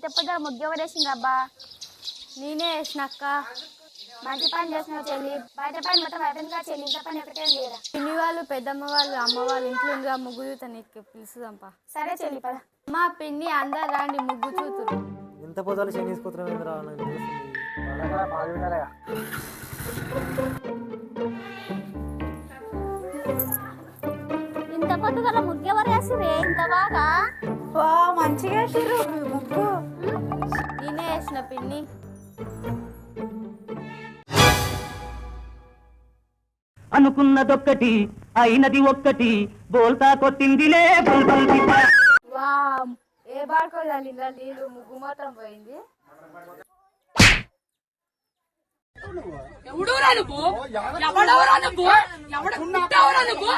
ఇంత పొద్దున ముగ్గు ఎవరు వేసిండ్రబ్బా? నేనే వేసినక్క. మంచి పని చేస్తున్నావు చెల్లి. బయట పని మొత్తం అయిపోయిందిగా చెల్లి, ఇంత పని ఒకటే లేదా? పిన్ని వాళ్ళు, పెద్దమ్మ వాళ్ళు, అమ్మ వాళ్ళు ఇంట్లో ఉందిగా, ముగ్గు చూత నీకు పిలుస్తుందంపా. సరే చెల్లి పద. మా పిన్ని అందరు రాండి ముగ్గు చూతురు. ఇంత పొద్దులు చైనీస్ కూతురు ఏందిరా నాకు తెలుస్తుంది. ఇంత పొద్దుగల ముగ్గు ఎవరు వేసిరే ఇంత బాగా? మంచిగా వేసిర్రు ముగ్గు. నేనే వేసిన పిన్ని. అనుకున్నదొక్కటి అయినది ఒక్కటి బోల్తా కొట్టిందిలే బుల్బుల్ పిట్ట. ఏ బాడుకోవాలి ఇలా నీళ్ళు ముగ్గు మొత్తం పోయింది. ఎవడోరా నువ్వు? ఎవడోరా నువ్వు? ఎవడ నువ్వు?